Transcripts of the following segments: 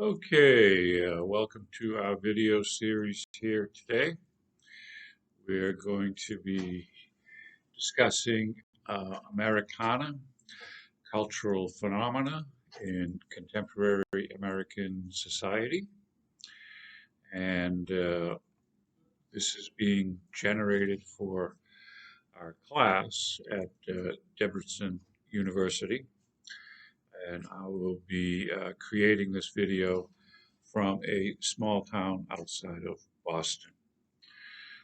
Okay, welcome to our video series here today. We're going to be discussing Americana, cultural phenomena in contemporary American society. And this is being generated for our class at Debrecen University. And I will be creating this video from a small town outside of Boston.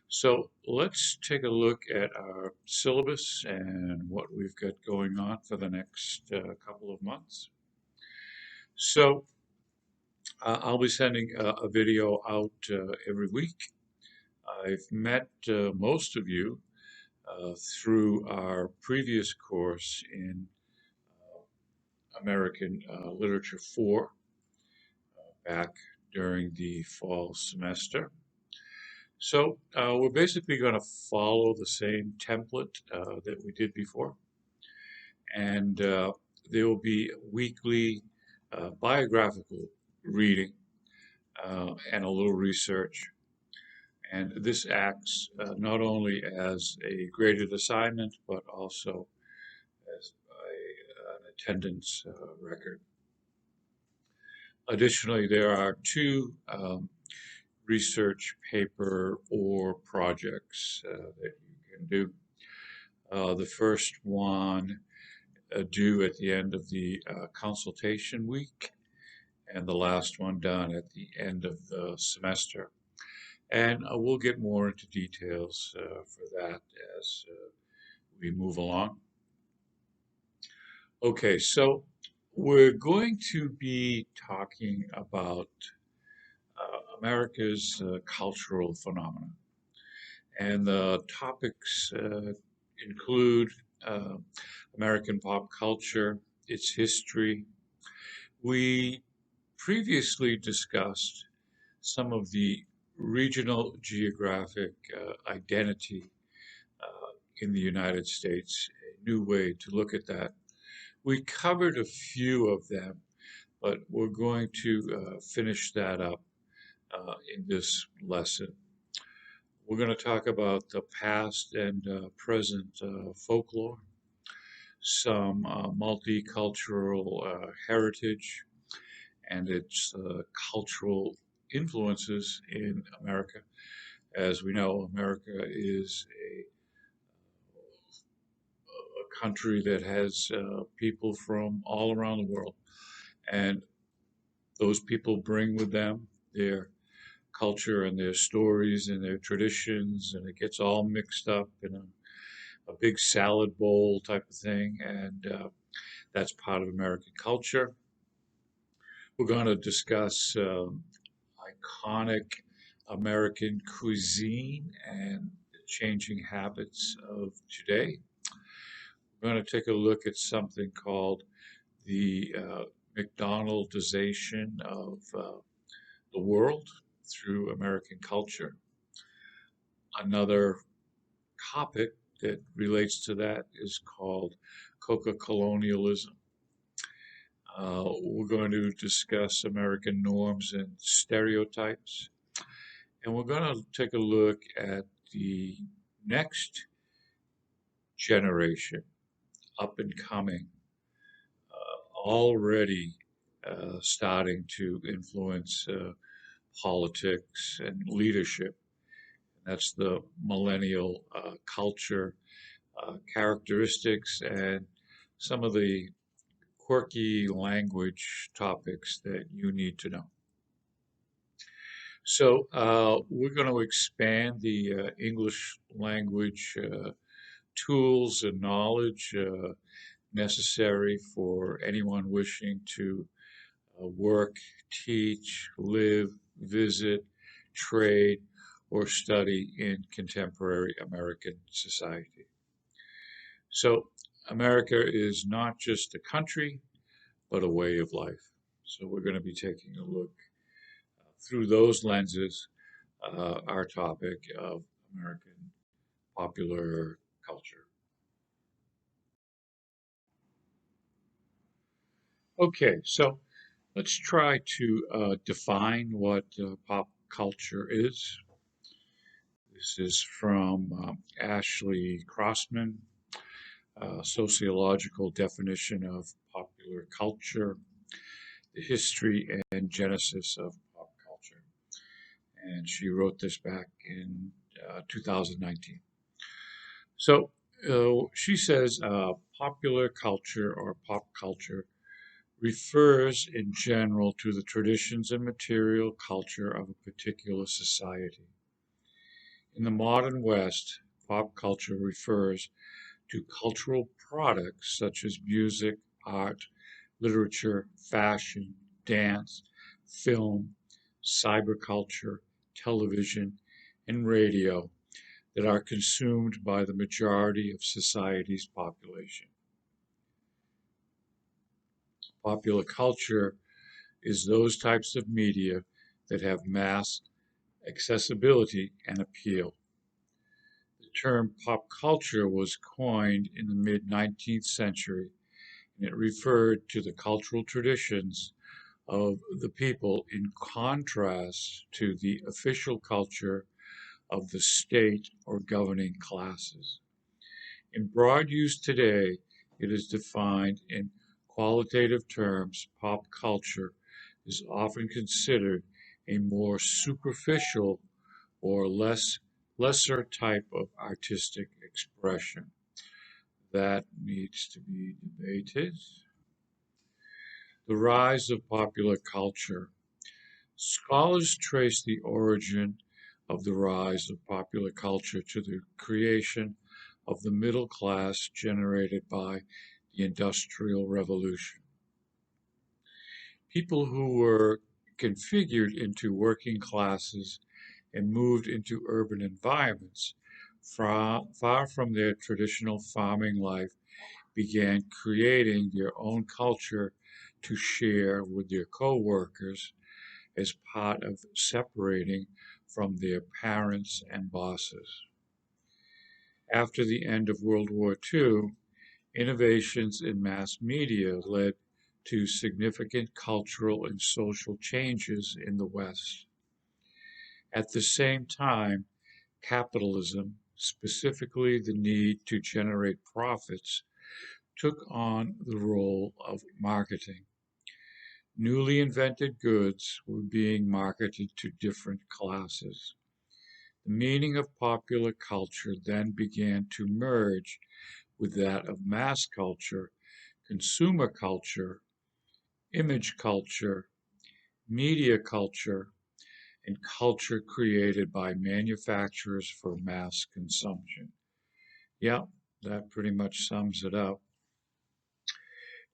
So let's take a look at our syllabus and what we've got going on for the next couple of months. So I'll be sending a video out every week. I've met most of you through our previous course in American Literature 4 back during the fall semester. So we're basically going to follow the same template that we did before. And there will be weekly biographical reading and a little research. And this acts not only as a graded assignment, but also as an attendance record. Additionally, there are two research paper or projects that you can do. The first one due at the end of the consultation week, and the last one done at the end of the semester. And we'll get more into details for that as we move along. Okay, so we're going to be talking about America's cultural phenomena. And the topics include American pop culture, its history. We previously discussed some of the regional geographic identity in the United States, a new way to look at that. We covered a few of them, but we're going to finish that up in this lesson. We're going to talk about the past and present folklore, some multicultural heritage, and its cultural influences in America. As we know, America is a country that has people from all around the world, and those people bring with them their culture and their stories and their traditions, and it gets all mixed up in a big salad bowl type of thing, and that's part of American culture. We're going to discuss iconic American cuisine and the changing habits of today. We're going to take a look at something called the McDonaldization of the world through American culture. Another topic that relates to that is called Coca-colonialism. We're going to discuss American norms and stereotypes. And we're going to take a look at the next generation, up and coming, already starting to influence politics and leadership. That's the millennial culture characteristics and some of the quirky language topics that you need to know. So we're going to expand the English language tools and knowledge necessary for anyone wishing to work, teach, live, visit, trade, or study in contemporary American society. So America is not just a country, but a way of life. So we're going to be taking a look through those lenses, our topic of American popular culture. Okay, so Let's try to define what pop culture is. This is from Ashley Crossman, Sociological Definition of Popular Culture, the History and Genesis of Pop Culture. And she wrote this back in 2019. So she says popular culture or pop culture refers in general to the traditions and material culture of a particular society. In the modern West, pop culture refers to cultural products such as music, art, literature, fashion, dance, film, cyberculture, television, and radio that are consumed by the majority of society's population. Popular culture is those types of media that have mass accessibility and appeal. The term pop culture was coined in the mid 19th century, and it referred to the cultural traditions of the people in contrast to the official culture of the state or governing classes. In broad use today, it is defined in qualitative terms. Pop culture is often considered a more superficial or lesser type of artistic expression. That needs to be debated. The rise of popular culture. Scholars trace the origin of the rise of popular culture to the creation of the middle class generated by the Industrial Revolution. People who were configured into working classes and moved into urban environments, far from their traditional farming life, began creating their own culture to share with their co-workers as part of separating from their parents and bosses. After the end of World War II, innovations in mass media led to significant cultural and social changes in the West. At the same time, capitalism, specifically the need to generate profits, took on the role of marketing. Newly invented goods were being marketed to different classes. The meaning of popular culture then began to merge with that of mass culture, consumer culture, image culture, media culture, and culture created by manufacturers for mass consumption. Yeah, that pretty much sums it up.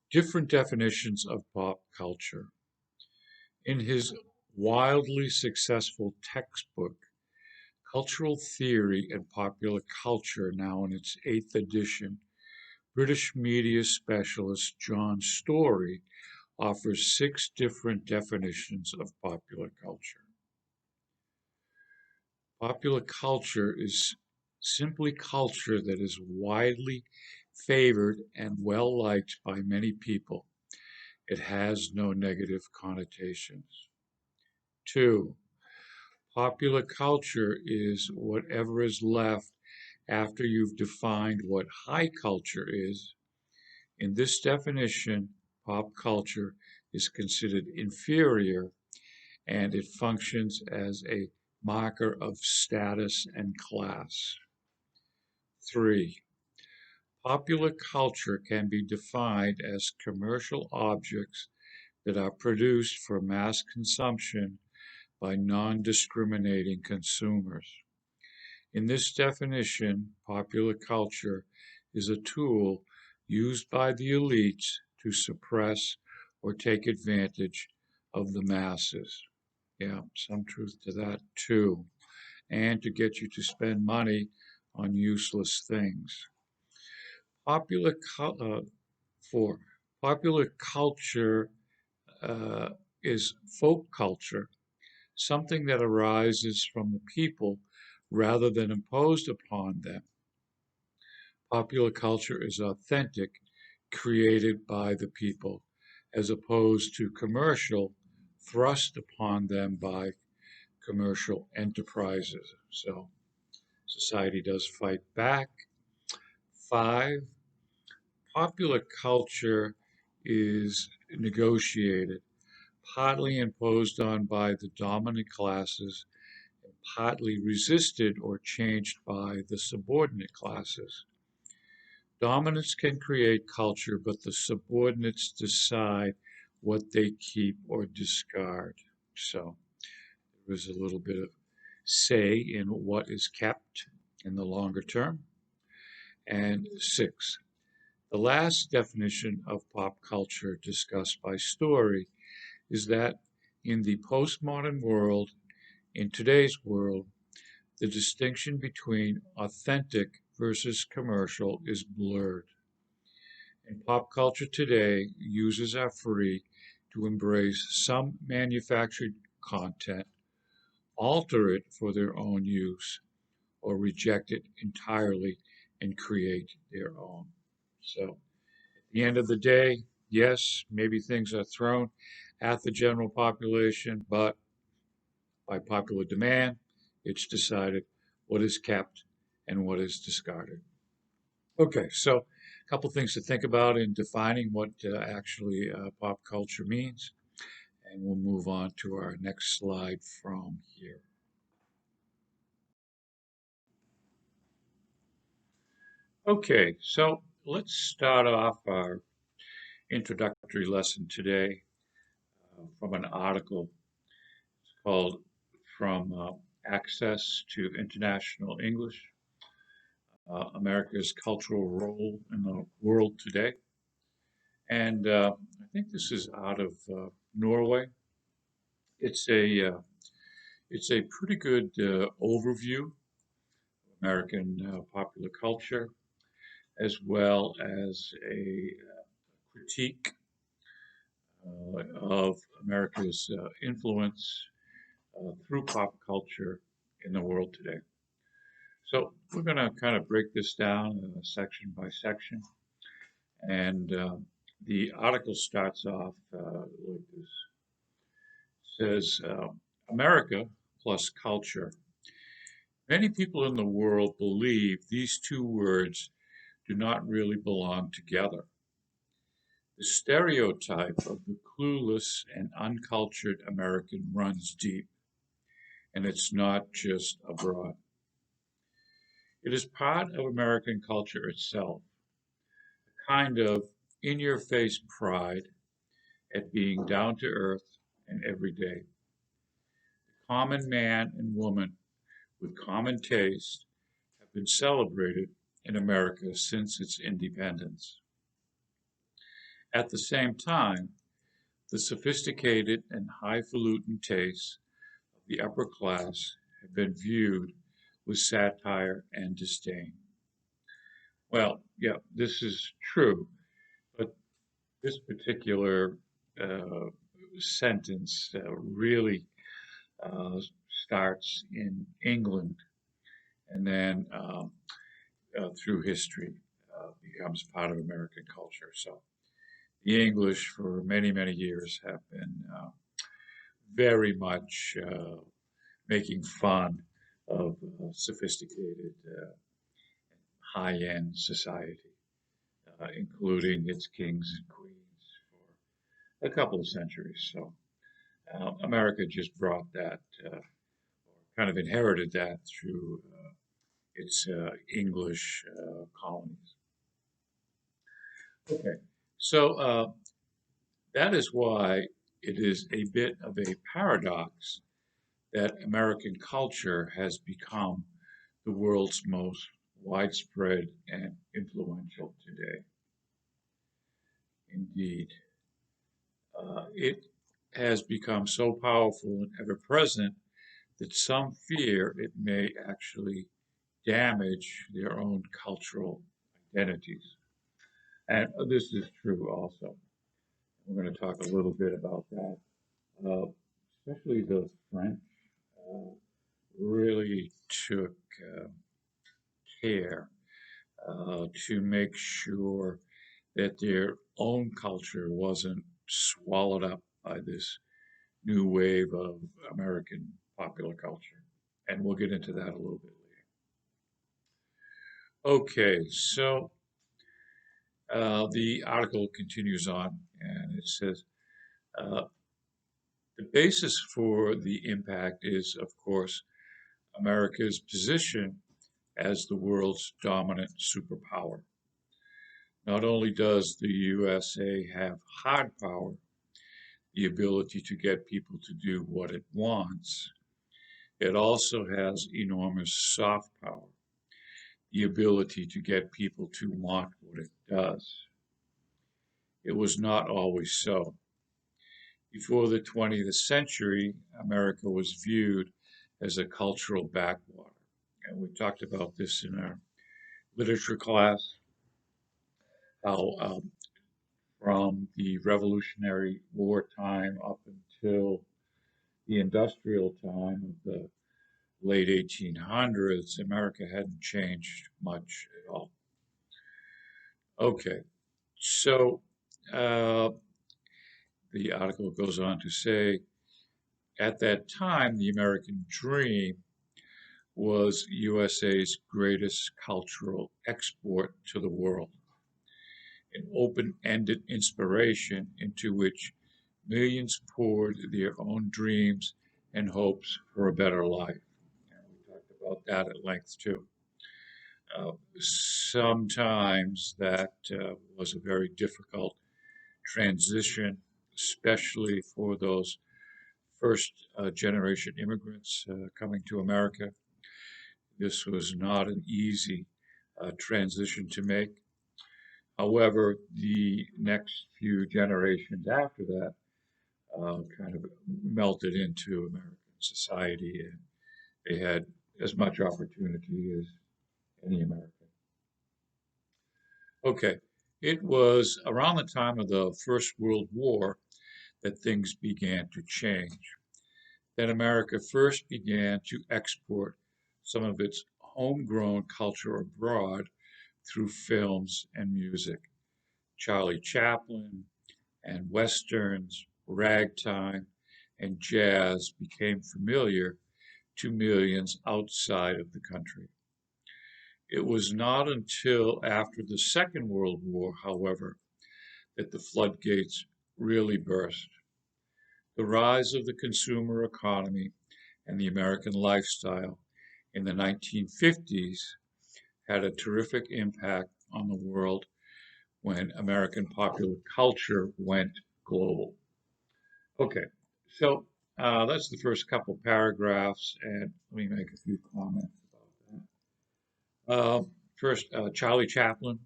Different definitions of pop culture. In his wildly successful textbook, Cultural Theory and Popular Culture, now in its eighth edition, British media specialist John Story offers 6 different definitions of popular culture. Popular culture is simply culture that is widely favored and well liked by many people. It has no negative connotations. 2. Popular culture is whatever is left after you've defined what high culture is. In this definition, pop culture is considered inferior and it functions as a marker of status and class. 3. Popular culture can be defined as commercial objects that are produced for mass consumption by non-discriminating consumers. In this definition, popular culture is a tool used by the elites to suppress or take advantage of the masses. Yeah, some truth to that too. And to get you to spend money on useless things. Popular for popular culture uh, is folk culture, something that arises from the people rather than imposed upon them. Popular culture is authentic, created by the people, as opposed to commercial thrust upon them by commercial enterprises. So society does fight back. 5, popular culture is negotiated, partly imposed on by the dominant classes, and partly resisted or changed by the subordinate classes. Dominants can create culture, but the subordinates decide what they keep or discard. So there is a little bit of say in what is kept in the longer term. And 6, the last definition of pop culture discussed by Story is that in the postmodern world, in today's world, the distinction between authentic versus commercial is blurred. And pop culture today, users are free to embrace some manufactured content, alter it for their own use, or reject it entirely and create their own. So, at the end of the day, yes, maybe things are thrown at the general population, but by popular demand, it's decided what is kept and what is discarded. Okay, so a couple things to think about in defining what actually pop culture means, and we'll move on to our next slide from here. Okay, so let's start off our introductory lesson today from an article called From Access to International English, America's Cultural Role in the World Today. And I think this is out of Norway. It's a uh, it's a pretty good overview of American popular culture, as well as a critique of America's influence through pop culture in the world today. So we're going to kind of break this down section by section, and the article starts off like this. It says, America plus culture. Many people in the world believe these two words do not really belong together. The stereotype of the clueless and uncultured American runs deep, and it's not just abroad. It is part of American culture itself, a kind of in your face pride at being down to earth and everyday. The common man and woman with common taste have been celebrated in America since its independence. At the same time, the sophisticated and highfalutin tastes of the upper class have been viewed with satire and disdain. Well, yeah, this is true, but this particular uh, sentence really uh, starts in England and then through history becomes part of American culture. So the English for many, many years have been very much making fun of sophisticated, high-end society, including its kings and queens for a couple of centuries. So America just brought that, or kind of inherited that through its English colonies. Okay, so that is why it is a bit of a paradox that American culture has become the world's most widespread and influential today. Indeed, it has become so powerful and ever present that some fear it may actually damage their own cultural identities. And this is true also. We're going to talk a little bit about that. Uh, Especially the French uh, really took care to make sure that their own culture wasn't swallowed up by this new wave of American popular culture. And we'll get into that a little bit later. Okay, so the article continues on, and it says uh, the basis for the impact is, of course, America's position as the world's dominant superpower. Not only does the USA have hard power, the ability to get people to do what it wants, it also has enormous soft power, the ability to get people to want what it does. It was not always so. Before the 20th century, America was viewed as a cultural backwater. And we talked about this in our literature class, how from the Revolutionary War time up until the industrial time of the late 1800s, America hadn't changed much at all. Okay, so uh, the article goes on to say at that time, the American dream was USA's greatest cultural export to the world, an open ended inspiration into which millions poured their own dreams and hopes for a better life. And we talked about that at length too. Sometimes that was a very difficult transition, especially for those first generation immigrants coming to America. This was not an easy transition to make. However, the next few generations after that kind of melted into American society, and they had as much opportunity as any American. Okay, it was around the time of the First World War that things began to change. That America first began to export some of its homegrown culture abroad through films and music. Charlie Chaplin and westerns, ragtime, and jazz became familiar to millions outside of the country. It was not until after the Second World War, however, that the floodgates really burst. The rise of the consumer economy and the American lifestyle in the 1950s had a terrific impact on the world when American popular culture went global. Okay, so that's the first couple paragraphs, and let me make a few comments about that. First, Charlie Chaplin,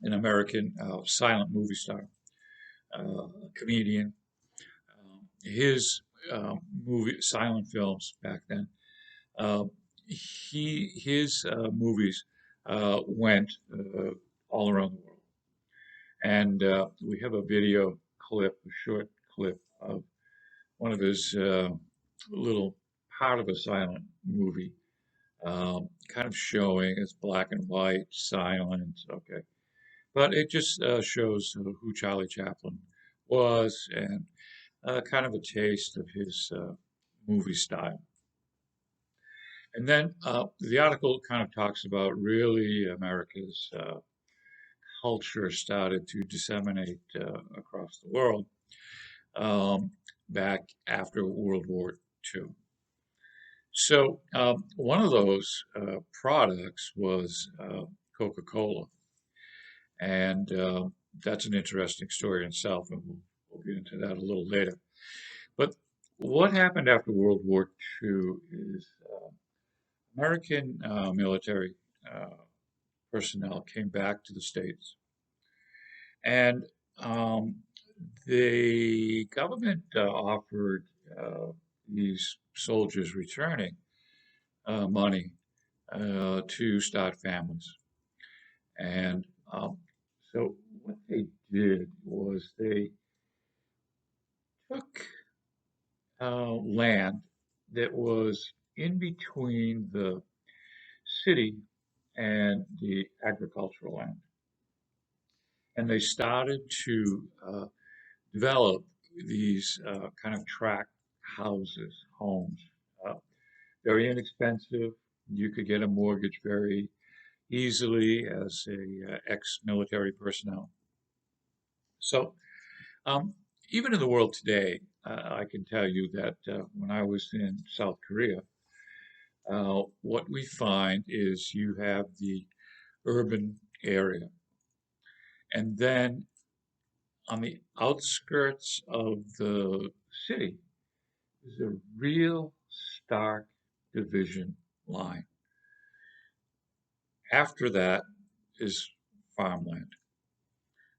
an American silent movie star, comedian. His movie silent films back then. Uh, his movies went all around the world, and we have a video clip, a short clip of one of his little part of a silent movie, kind of showing it's black and white, silent, okay, but it just shows who Charlie Chaplin was and kind of a taste of his movie style. And then the article kind of talks about really America's culture started to disseminate across the world back after World War II. So one of those products was Coca-Cola, and that's an interesting story in itself, and we'll get into that a little later. But what happened after World War II is American military uh, personnel came back to the States, and um, the government offered these soldiers returning money to start families. And so what they did was they took land that was in between the city and the agricultural land. And they started to develop these kind of tract houses, homes, uh, very inexpensive. You could get a mortgage very easily as a ex-military personnel. So um, even in the world today, I can tell you that when I was in South Korea, what we find is you have the urban area, and then on the outskirts of the city is a real stark division line. After that is farmland.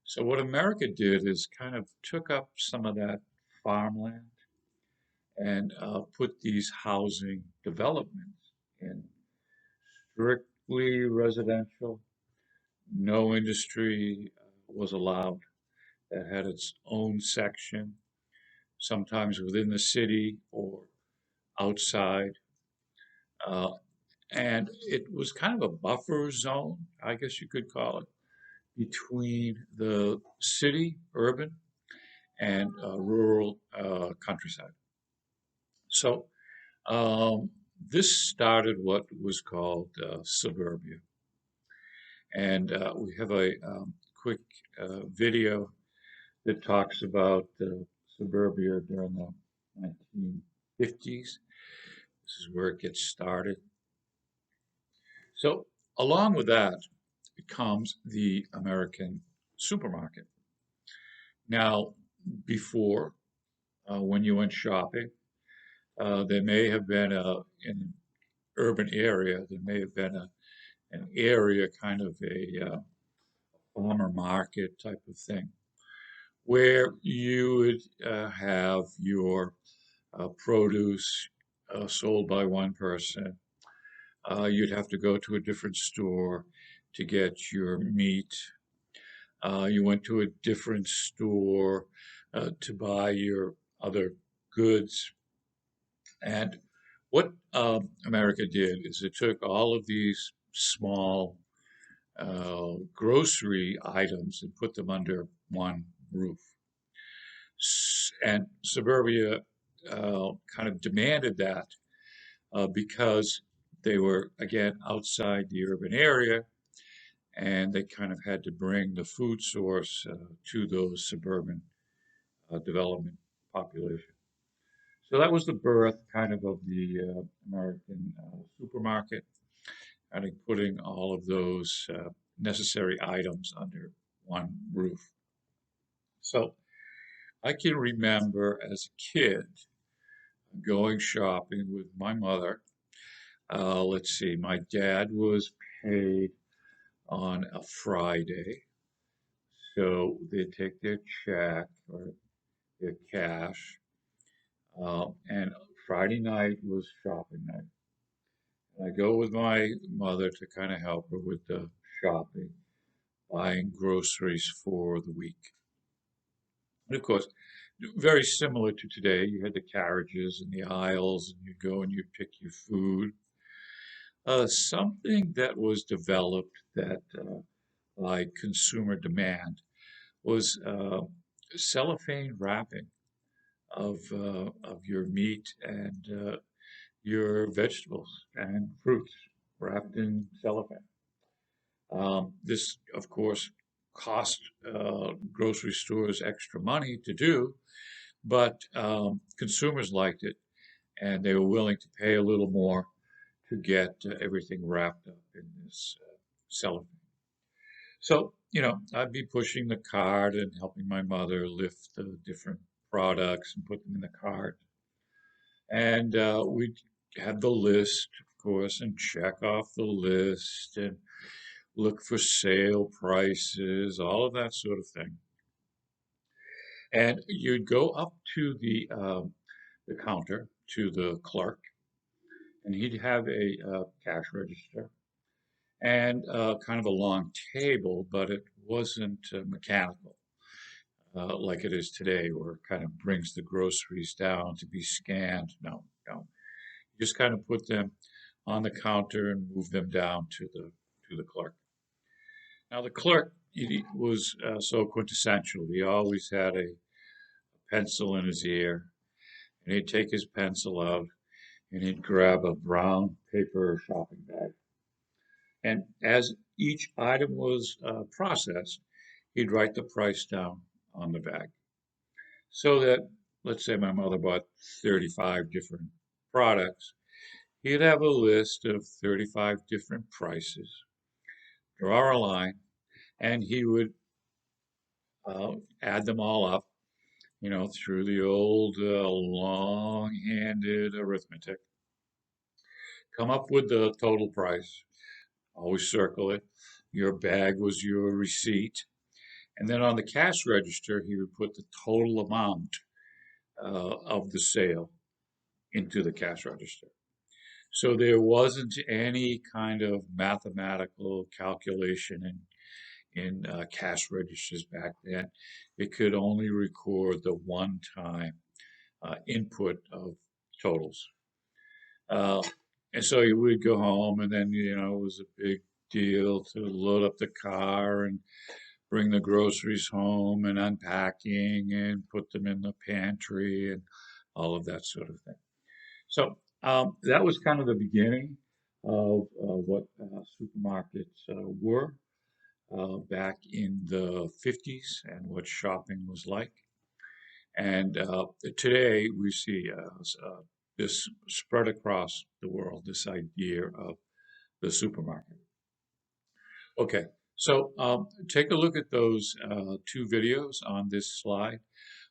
So what America did is kind of took up some of that farmland and put these housing developments in strictly residential. No industry was allowed. That had its own section, sometimes within the city or outside. Uh, and it was kind of a buffer zone, I guess you could call it, between the city, urban, and rural countryside. So this started what was called Suburbia. And we have a quick video that talks about Suburbia during the 1950s. This is where it gets started. So, along with that comes the American supermarket. Now, before, when you went shopping, there may have been in an urban area, there may have been an area, kind of a farmer market type of thing, where you would have your produce sold by one person. You'd have to go to a different store to get your meat. You went to a different store to buy your other goods. And what America did is it took all of these small grocery items and put them under one roof. And Suburbia kind of demanded that because they were, again, outside the urban area and they kind of had to bring the food source to those suburban development population. So that was the birth kind of the American supermarket, I think putting all of those necessary items under one roof. So I can remember as a kid going shopping with my mother. Let's see, my dad was paid on a Friday, so they'd take their check or their cash, and Friday night was shopping night. And I go with my mother to kind of help her with the shopping, buying groceries for the week. And of course, very similar to today, you had the carriages and the aisles, and you'd go and you'd pick your food. Something that was developed that, like consumer demand, was cellophane wrapping of your meat and your vegetables and fruits wrapped in cellophane. This, of course, cost grocery stores extra money to do, but consumers liked it and they were willing to pay a little more to get everything wrapped up in this cellophane. So, I'd be pushing the cart and helping my mother lift the different products and put them in the cart. And we'd have the list, of course, and check off the list and look for sale prices, all of that sort of thing. And you'd go up to the counter, to the clerk, and he'd have a cash register and kind of a long table, but it wasn't mechanical like it is today, where it kind of brings the groceries down to be scanned. No, no, you just kind of put them on the counter and move them down to the clerk. Now the clerk he was so quintessential. He always had a pencil in his ear, and he'd take his pencil out and he'd grab a brown paper shopping bag. And as each item was processed, he'd write the price down on the bag. So that, let's say my mother bought 35 different products, he'd have a list of 35 different prices, draw a line, and he would add them all up, through the old long-handed arithmetic, come up with the total price, always circle it. Your bag was your receipt. And then on the cash register, he would put the total amount of the sale into the cash register. So there wasn't any kind of mathematical calculation in cash registers back then. It could only record the one-time input of totals. Uh, and so you would go home, and then, it was a big deal to load up the car and bring the groceries home and unpacking and put them in the pantry and all of that sort of thing. So that was kind of the beginning of what supermarkets were back in the 50s and what shopping was like. And today we see this spread across the world, this idea of the supermarket. Okay, so take a look at those two videos on this slide,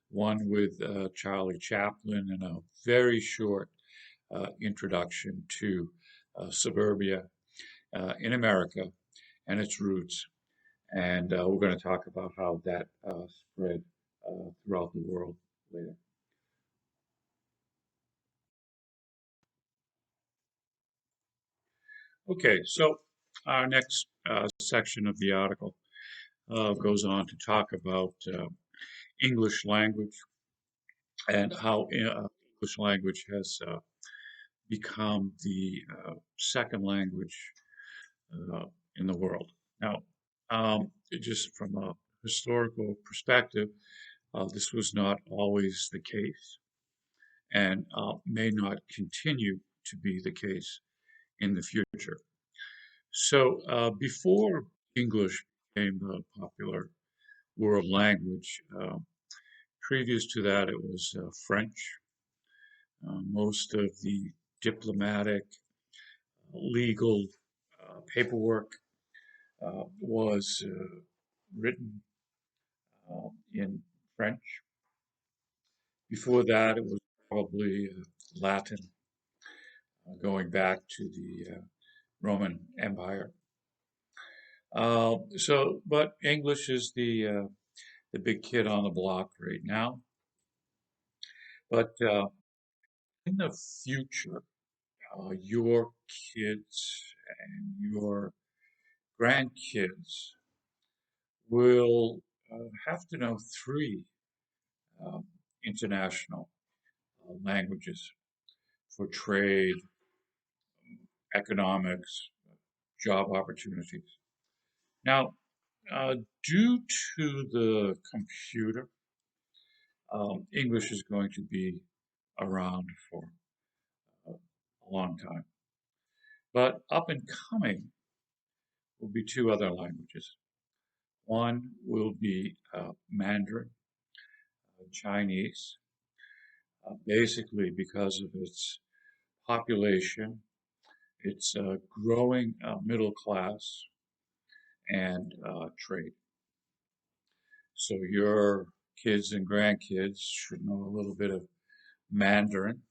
one with Charlie Chaplin and a very short introduction to suburbia in America and its roots. And we're going to talk about how that spread throughout the world later. Okay, so our next section of the article goes on to talk about English language and how English language has become the second language uh, in the world. Now, just from a historical perspective, this was not always the case and may not continue to be the case in the future. So, before English became the popular world language, previous to that, it was French. Most of the diplomatic, legal paperwork was written in French. Before that, it was probably Latin, going back to the Roman Empire. But English is the big kid on the block right now. But in the future, your kids and your grandkids will have to know three um, international languages for trade, economics, job opportunities. Now, due to the computer, English is going to be around for a long time. But up and coming will be two other languages. One will be Mandarin, Chinese, basically because of its population, its growing middle class, and trade. So your kids and grandkids should know a little bit of Mandarin.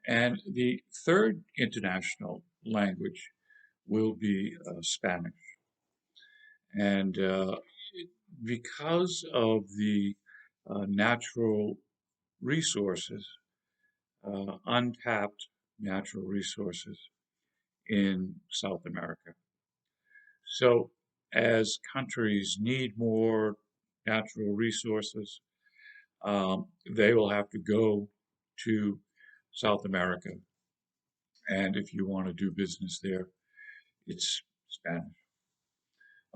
And the third international language will be Spanish. And because of the natural resources, untapped natural resources in South America. So, as countries need more natural resources, they will have to go to South America. And if you want to do business there, it's Spanish.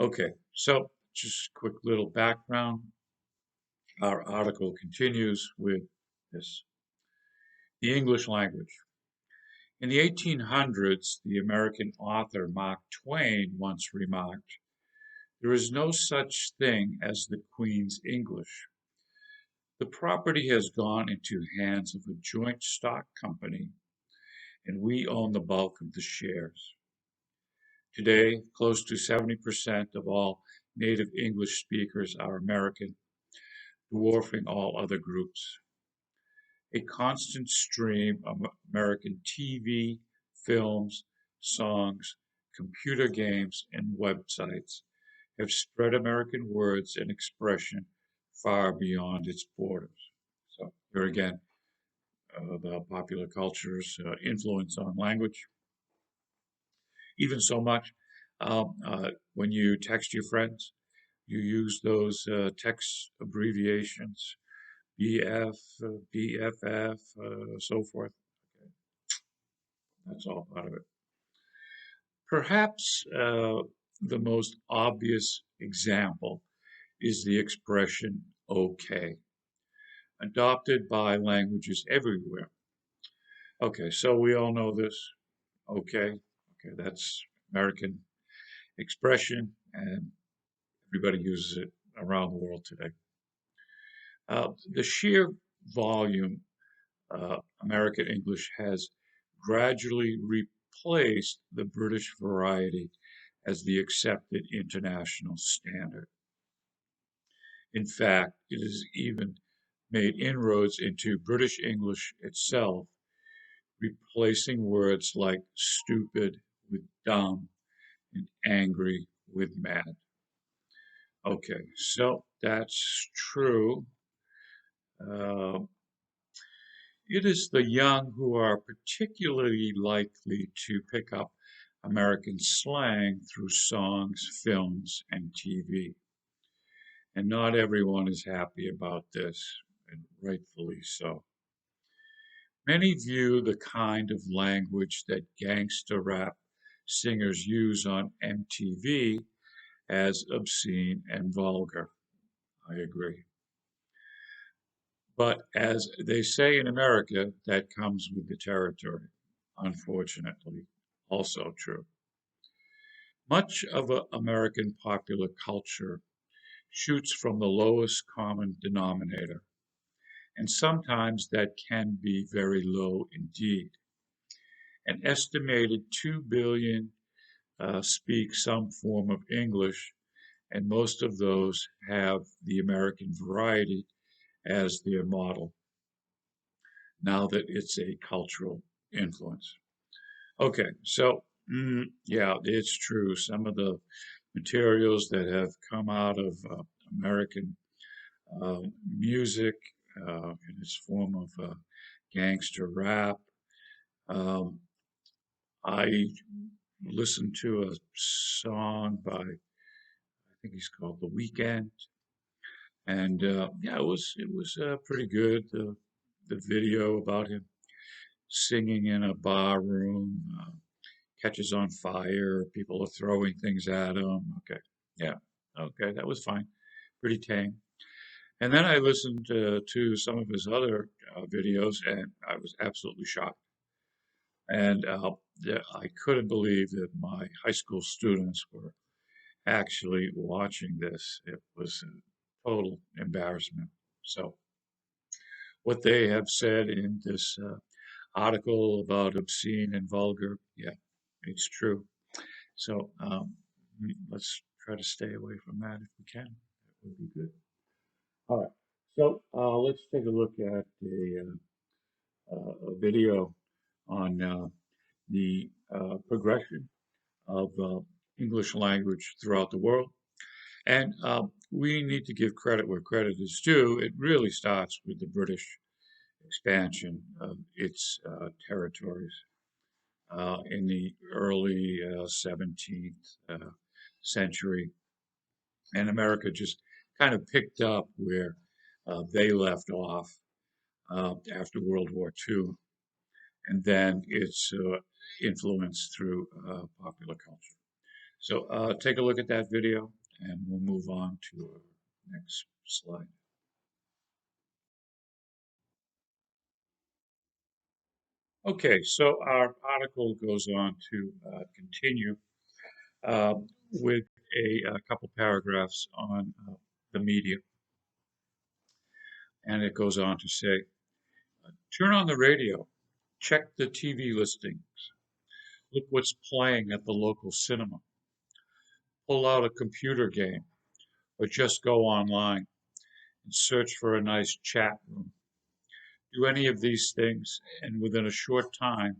Okay, so just quick little background. Our article continues with this. The English language. In the 1800s, the American author Mark Twain once remarked, "There is no such thing as the Queen's English. The property has gone into hands of a joint stock company, and we own the bulk of the shares." Today, close to 70% of all native English speakers are American, dwarfing all other groups. A constant stream of American TV, films, songs, computer games, and websites have spread American words and expression far beyond its borders. So here again, the popular culture's influence on language. Even so much, when you text your friends, you use those text abbreviations, BF, BFF, so forth. Okay, that's all part of it. Perhaps the most obvious example is the expression okay, adopted by languages everywhere. Okay, so we all know this. Okay, okay, that's American expression, and everybody uses it around the world today. The sheer volume American English has gradually replaced the British variety as the accepted international standard. In fact, it has even made inroads into British English itself, replacing words like stupid with dumb and angry with mad. Okay, so that's true. Uh, it is the young who are particularly likely to pick up American slang through songs, films, and TV. And not everyone is happy about this, and rightfully so. Many view the kind of language that gangster rap singers use on MTV as obscene and vulgar. I agree. But as they say in America, that comes with the territory. Unfortunately, also true. Much of American popular culture shoots from the lowest common denominator, and sometimes that can be very low indeed. An estimated 2 billion speak some form of English, and most of those have the American variety as their model, now that it's a cultural influence. Okay, so yeah, it's true. Some of the materials that have come out of American music in its form of gangster rap. Um, I listened to a song by, I think he's called The Weekend, and yeah, it was pretty good. The video about him singing in a bar room catches on fire. People are throwing things at him. Okay, yeah, okay, that was fine, pretty tame. And then I listened to some of his other videos, and I was absolutely shocked. And yeah, I couldn't believe that my high school students were actually watching this. It was a total embarrassment. So, what they have said in this article about obscene and vulgar, yeah, it's true. So, let's try to stay away from that if we can. That would be good. All right. So, let's take a look at a video on the progression of English language throughout the world. And we need to give credit where credit is due. It really starts with the British expansion of its territories in the early 17th century. And America just kind of picked up where they left off after World War II. And then its influence through popular culture. So take a look at that video and we'll move on to our next slide. Okay, so our article goes on to continue uh, with a couple paragraphs on the media, and it goes on to say, turn on the radio, check the TV listings, look what's playing at the local cinema, pull out a computer game, or just go online and search for a nice chat room. Do any of these things, and within a short time,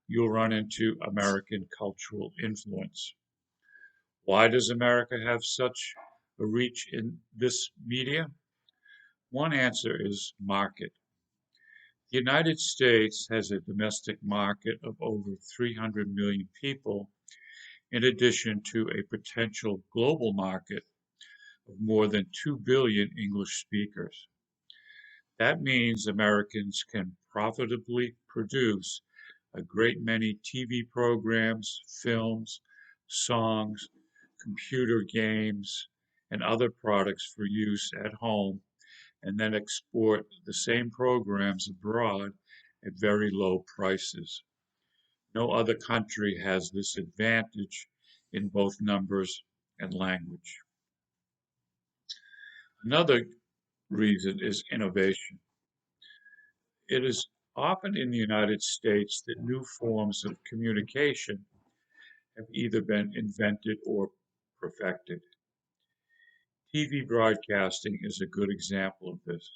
you'll run into American cultural influence. Why does America have such a reach in this media? One answer is market. The United States has a domestic market of over 300 million people, in addition to a potential global market of more than 2 billion English speakers. That means Americans can profitably produce a great many TV programs, films, songs, computer games, and other products for use at home, and then export the same programs abroad at very low prices. No other country has this advantage in both numbers and language. Another reason is innovation. It is often in the United States that new forms of communication have either been invented or perfected. TV broadcasting is a good example of this.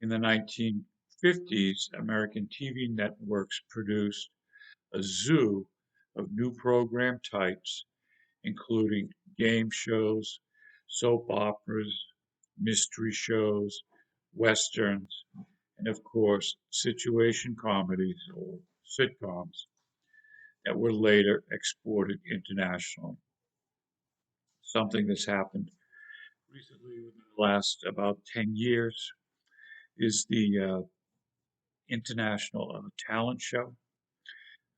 In the 1950s, American TV networks produced a zoo of new program types, including game shows, soap operas, mystery shows, westerns, and of course, situation comedies or sitcoms that were later exported internationally. Something that's happened recently within the last about 10 years is the international talent show,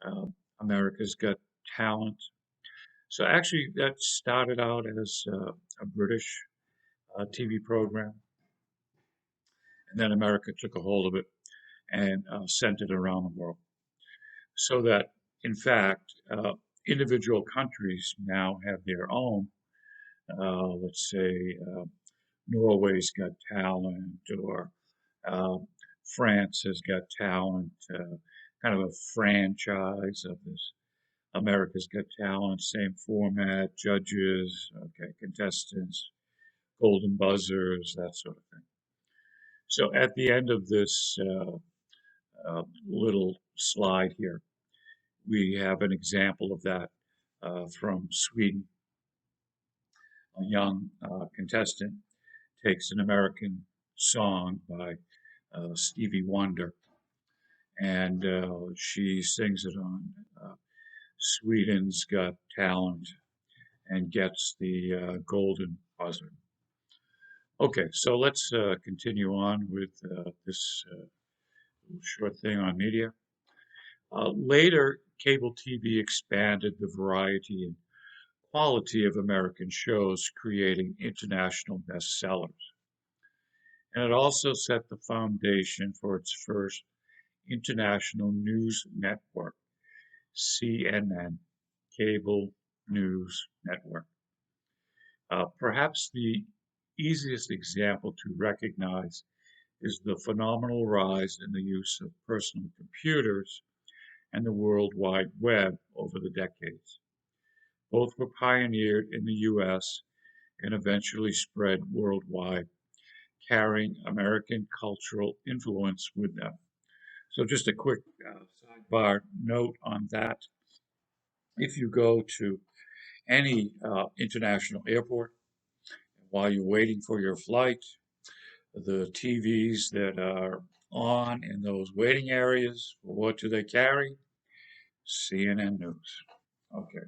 uh, America's Got Talent. So actually, that started out as a British TV program, and then America took a hold of it and sent it around the world. So that, in fact, individual countries now have their own, let's say, Norway's Got Talent, or uh, France has Got Talent, kind of a franchise of this. America's Got Talent, same format, judges, okay, contestants, golden buzzers, that sort of thing. So at the end of this little slide here, we have an example of that from Sweden. A young contestant takes an American song by Stevie Wonder, and she sings it on Sweden's Got Talent and gets the golden buzzer. Okay, so let's continue on with this short thing on media. Later, cable TV expanded the variety and quality of American shows, creating international bestsellers. And it also set the foundation for its first international news network, CNN, Cable News Network. Perhaps the easiest example to recognize is the phenomenal rise in the use of personal computers and the World Wide Web over the decades. Both were pioneered in the US and eventually spread worldwide, carrying American cultural influence with them. So, just a quick sidebar note on that. If you go to any international airport while you're waiting for your flight, the TVs that are on in those waiting areas, what do they carry? CNN News. Okay.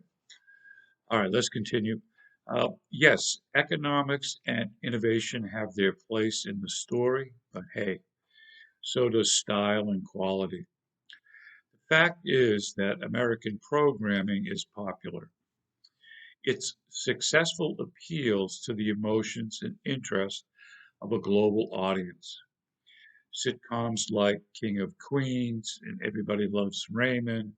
All right, let's continue. Yes, economics and innovation have their place in the story, but hey, so does style and quality. The fact is that American programming is popular. Its successful appeals to the emotions and interests of a global audience. Sitcoms like King of Queens and Everybody Loves Raymond,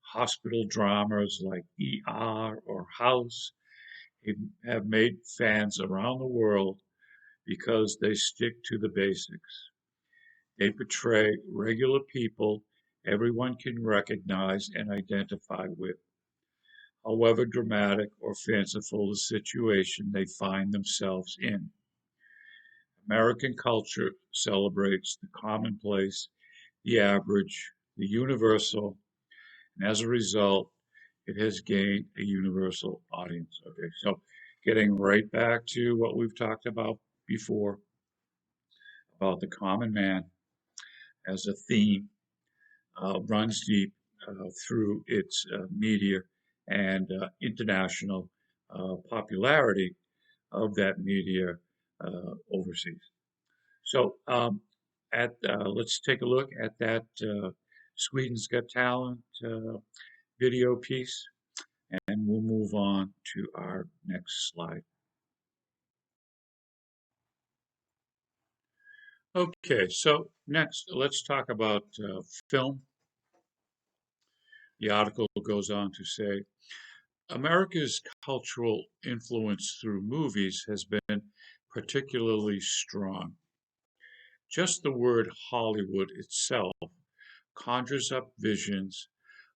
hospital dramas like ER or House have made fans around the world because they stick to the basics. They portray regular people everyone can recognize and identify with, however dramatic or fanciful the situation they find themselves in. American culture celebrates the commonplace, the average, the universal, and as a result, it has gained a universal audience. Okay, so getting right back to what we've talked about before about the common man as a theme runs deep through its media and international popularity of that media overseas. So, let's take a look at that Sweden's Got Talent video piece, and we'll move on to our next slide. Okay, so next, let's talk about film. The article goes on to say America's cultural influence through movies has been particularly strong. Just the word Hollywood itself conjures up visions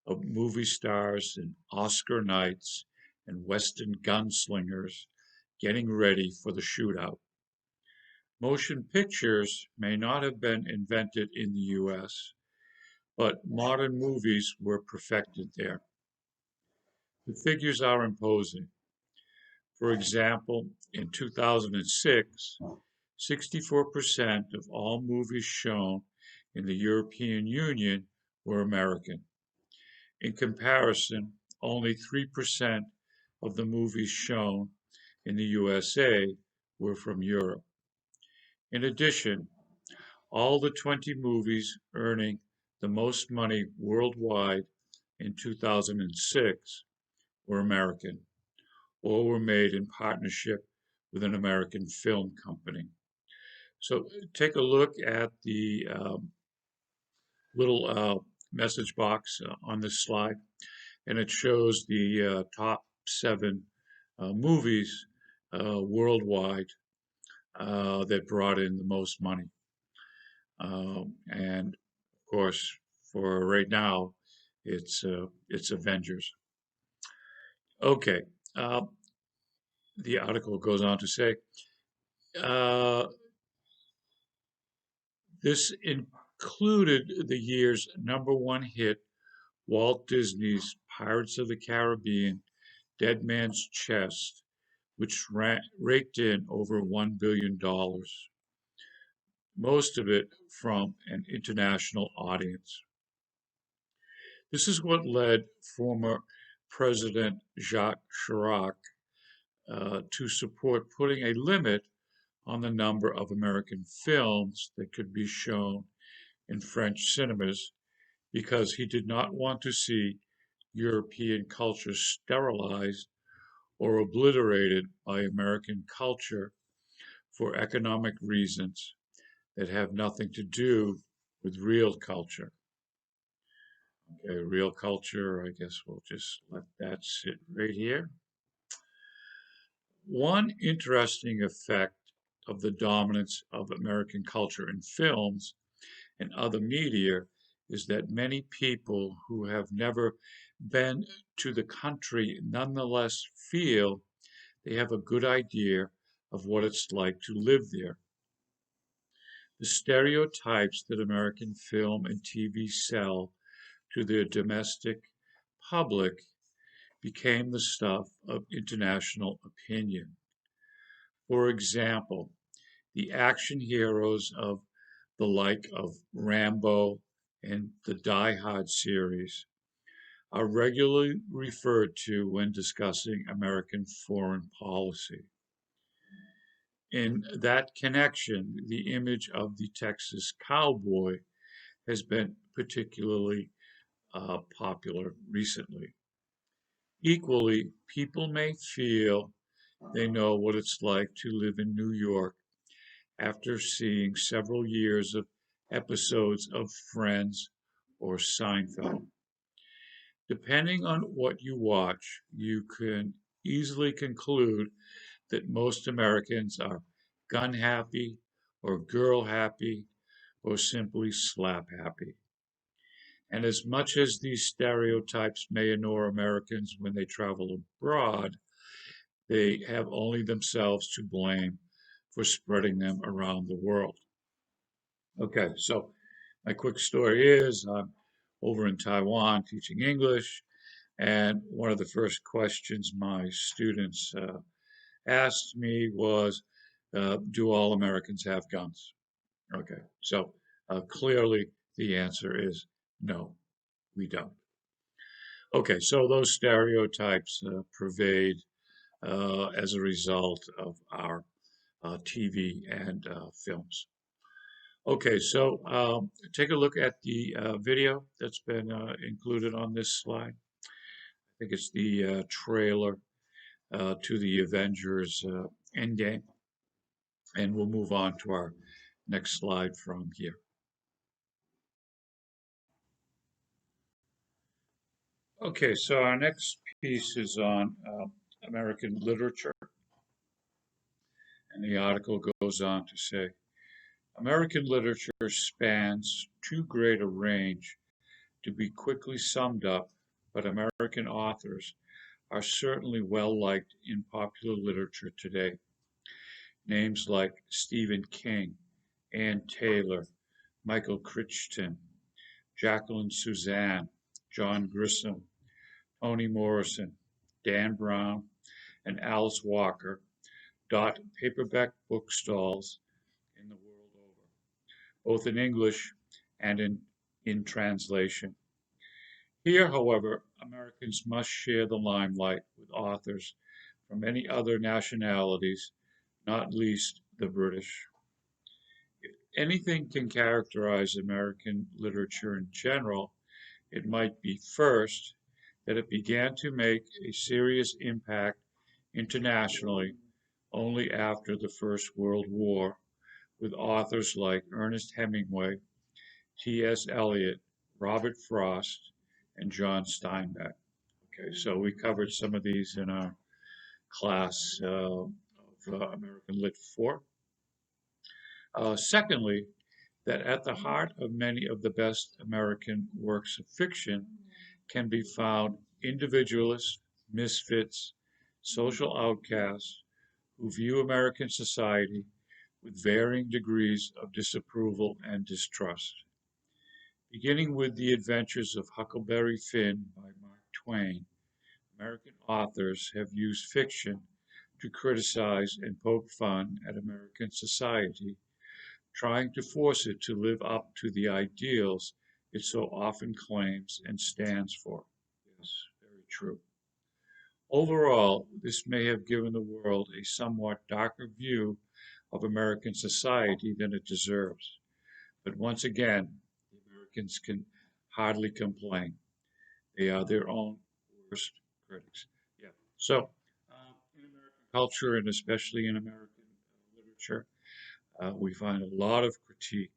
of movie stars and Oscar nights and Western gunslingers getting ready for the shootout. Motion pictures may not have been invented in the US, but modern movies were perfected there. The figures are imposing. For example, in 2006, 64% of all movies shown in the European Union were American. In comparison, only 3% of the movies shown in the USA were from Europe. In addition, all the 20 movies earning the most money worldwide in 2006 were American or were made in partnership with an American film company. So take a look at the little message box on this slide, and it shows the top seven movies worldwide that brought in the most money. And of course, for right now, it's Avengers. Okay, uh, the article goes on to say uh, this included the year's number one hit, Walt Disney's Pirates of the Caribbean: Dead Man's Chest, which raked in over $1 billion, most of it from an international audience. This is what led former President Jacques Chirac to support putting a limit on the number of American films that could be shown in French cinemas because he did not want to see European culture sterilized or obliterated by American culture for economic reasons that have nothing to do with real culture. Okay, real culture, I guess we'll just let that sit right here. One interesting effect of the dominance of American culture in films and other media is that many people who have never been to the country nonetheless feel they have a good idea of what it's like to live there. The stereotypes that American film and TV sell to their domestic public became the stuff of international opinion. For example, the action heroes of the like of Rambo and the Die Hard series are regularly referred to when discussing American foreign policy. In that connection, the image of the Texas cowboy has been particularly popular recently. Equally, people may feel they know what it's like to live in New York after seeing several years of episodes of Friends or Seinfeld. Depending on what you watch, you can easily conclude that most Americans are gun happy or girl happy or simply slap happy. And as much as these stereotypes may annoy Americans when they travel abroad, they have only themselves to blame for spreading them around the world. Okay, so my quick story is I'm over in Taiwan teaching English, and one of the first questions my students asked me was, do all Americans have guns? Okay, so clearly the answer is no, we don't. Okay, so those stereotypes pervade as a result of our TV and films. Okay, so take a look at the video that's been included on this slide. I think it's the trailer to the Avengers Endgame, and we'll move on to our next slide from here. Okay, so our next piece is on American literature, and the article goes on to say American literature spans too great a range to be quickly summed up, but American authors are certainly well liked in popular literature today. Names like Stephen King, Ann Taylor, Michael Crichton, Jacqueline Suzanne, John Grisham, Toni Morrison, Dan Brown, and Alice Walker dot paperback bookstalls in the world over, both in English and in translation. Here, however, Americans must share the limelight with authors from many other nationalities, not least the British. If anything can characterize American literature in general, it might be first that it began to make a serious impact internationally only after the First World War, with authors like Ernest Hemingway, T.S. Eliot, Robert Frost, and John Steinbeck. Okay, so we covered some of these in our class of American Lit 4. Secondly, that at the heart of many of the best American works of fiction can be found individualists, misfits, social outcasts who view American society with varying degrees of disapproval and distrust. Beginning with The Adventures of Huckleberry Finn by Mark Twain, American authors have used fiction to criticize and poke fun at American society, trying to force it to live up to the ideals it so often claims and stands for. Yes, very true. Overall, this may have given the world a somewhat darker view of American society than it deserves. But once again, the Americans can hardly complain. They are their own worst critics. Yeah. So, in American culture and especially in American literature, we find a lot of critique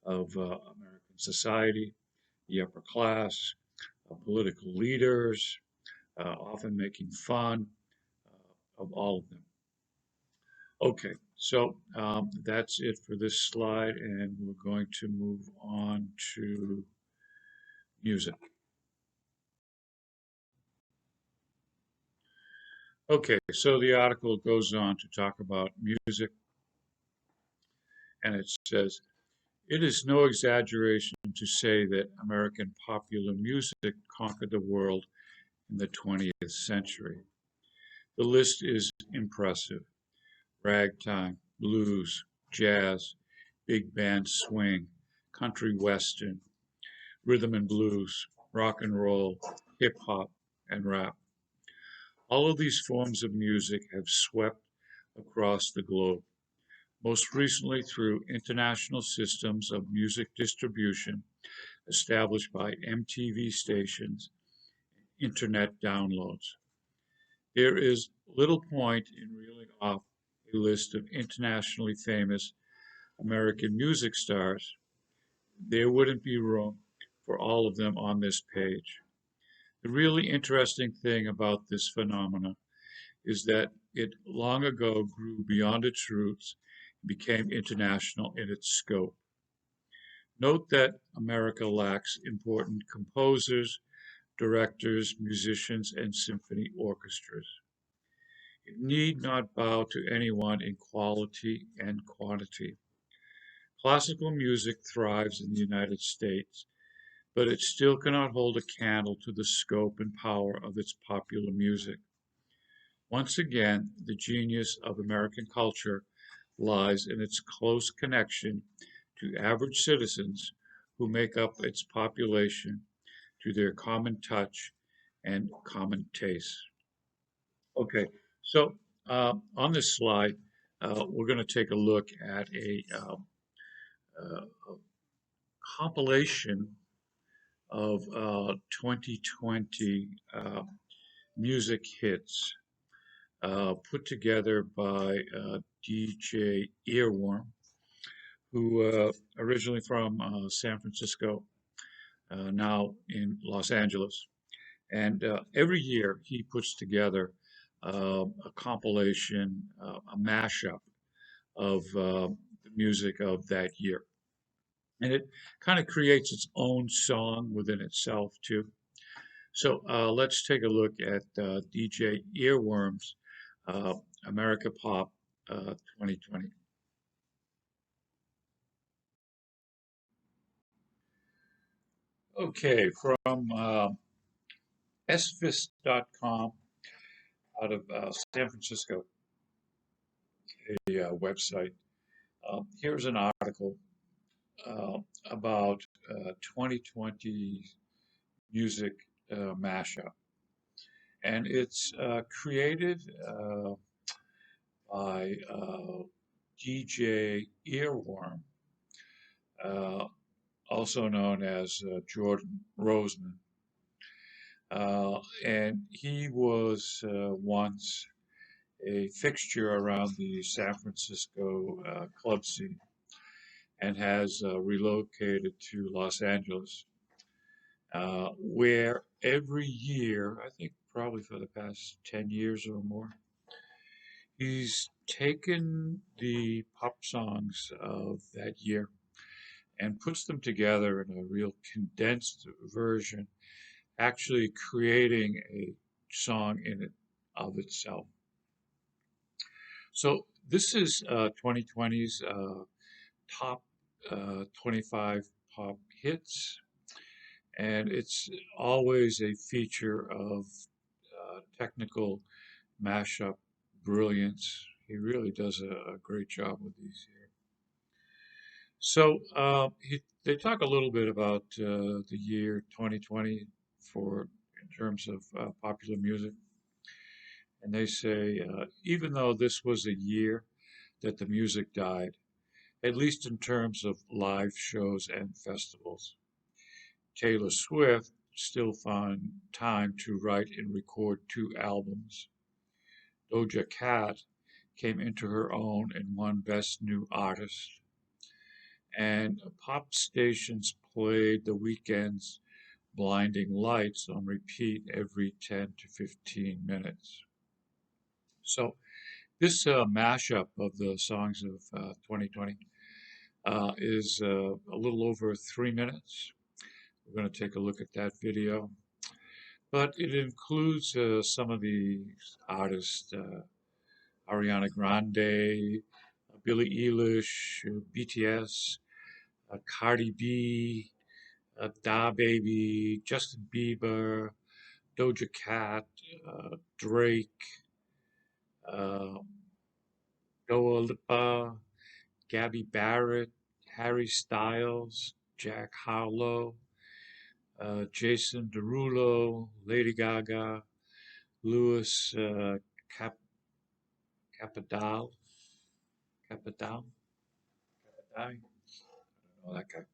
of American society, the upper class, political leaders, often making fun of all of them. Okay, so that's it for this slide, and we're going to move on to music. Okay, so the article goes on to talk about music, and it says, it is no exaggeration to say that American popular music conquered the world in the 20th century. The list is impressive. Ragtime, blues, jazz, big band swing, country western, rhythm and blues, rock and roll, hip hop, and rap. All of these forms of music have swept across the globe, most recently through international systems of music distribution established by MTV stations and internet downloads. There is little point in reeling off a list of internationally famous American music stars there wouldn't be room for all of them on this page. The really interesting thing about this phenomena is that it long ago grew beyond its roots and became international in its scope. Note that America lacks important composers, directors, musicians, and symphony orchestras. It need not bow to anyone in quality and quantity. Classical music thrives in the United States, but it still cannot hold a candle to the scope and power of its popular music. Once again, the genius of American culture lies in its close connection to average citizens who make up its population, to their common touch and common taste. Okay, so on this slide, we're going to take a look at a compilation of 2020 music hits put together by DJ Earworm, who originally from San Francisco, now in Los Angeles. And every year he puts together a compilation, a mashup of the music of that year. And it kind of creates its own song within itself, too. So let's take a look at DJ Earworm's uh, America Pop 2020. Okay, from svis.com out of San Francisco, a website. Here's an article uh, about 2020 music mashup. And it's created by DJ Earworm, uh, also known as Jordan Roseman. And he was once a fixture around the San Francisco club scene and has relocated to Los Angeles, where every year, I think probably for the past 10 years or more, he's taken the pop songs of that year and puts them together in a real condensed version, actually creating a song in it of itself. So this is 2020's top 25 pop hits, and it's always a feature of technical mashup brilliance. He really does a great job with these here. So they talk a little bit about the year 2020 for in terms of popular music, and they say even though this was a year that the music died, at least in terms of live shows and festivals, Taylor Swift still found time to write and record two albums. Doja Cat came into her own and won Best New Artist. And pop stations played The Weeknd's Blinding Lights on repeat every 10 to 15 minutes. So this mashup of the songs of 2020 is a little over 3 minutes. We're going to take a look at that video. But it includes some of the artists, Ariana Grande, Billie Eilish, BTS, Cardi B, Da Baby, Justin Bieber, Doja Cat, Drake, uh, Dua Lipa, Gabby Barrett, Harry Styles, Jack Harlow, Jason Derulo, Lady Gaga, Louis Cap- Capadal, Capadal, Capadai, I don't know that guy.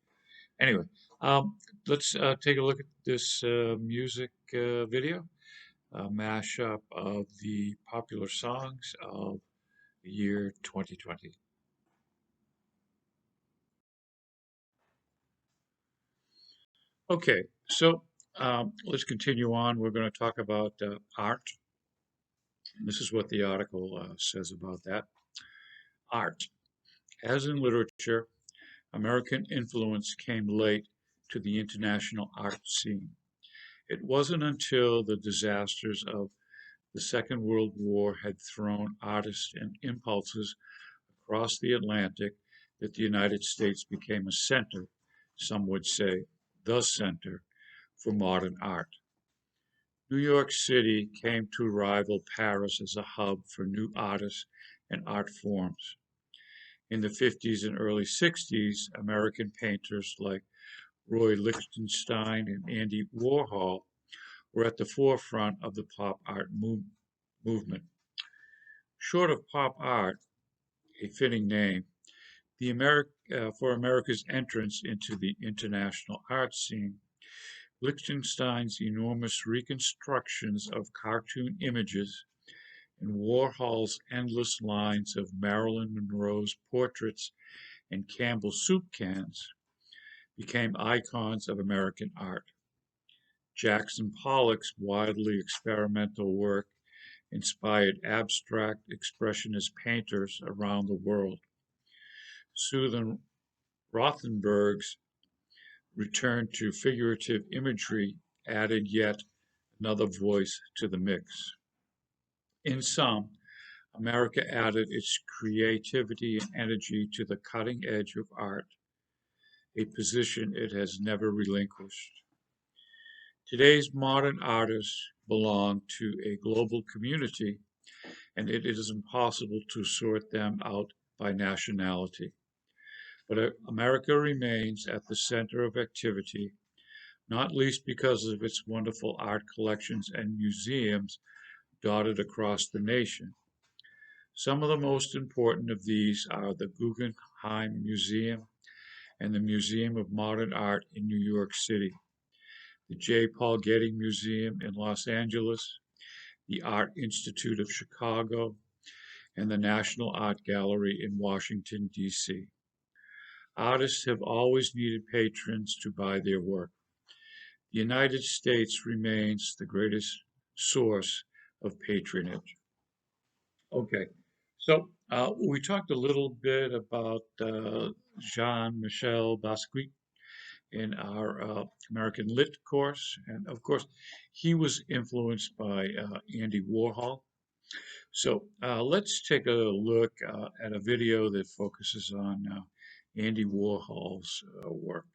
Anyway, um, let's take a look at this music video, a mashup of the popular songs of the year 2020. Okay, so let's continue on. We're going to talk about art. This is what the article says about that. Art. As in literature, American influence came late to the international art scene. It wasn't until the disasters of the Second World War had thrown artists and impulses across the Atlantic that the United States became a center, some would say the center, for modern art. New York City came to rival Paris as a hub for new artists and art forms. In the 50s and early 60s, American painters like Roy Lichtenstein and Andy Warhol were at the forefront of the pop art movement. Short of pop art, a fitting name, for America's entrance into the international art scene, Lichtenstein's enormous reconstructions of cartoon images and Warhol's endless lines of Marilyn Monroe's portraits and Campbell soup cans became icons of American art. Jackson Pollock's wildly experimental work inspired abstract expressionist painters around the world. Susan Rothenberg's return to figurative imagery added yet another voice to the mix. In sum, America added its creativity and energy to the cutting edge of art, a position it has never relinquished. Today's modern artists belong to a global community, and it is impossible to sort them out by nationality. But America remains at the center of activity, not least because of its wonderful art collections and museums dotted across the nation. Some of the most important of these are the Guggenheim Museum and the Museum of Modern Art in New York City, the J. Paul Getty Museum in Los Angeles, the Art Institute of Chicago, and the National Art Gallery in Washington, D.C. Artists have always needed patrons to buy their work. The United States remains the greatest source of patronage. Okay, so we talked a little bit about Jean-Michel Basquiat in our American Lit course, and of course, he was influenced by Andy Warhol. So let's take a look at a video that focuses on Andy Warhol's work.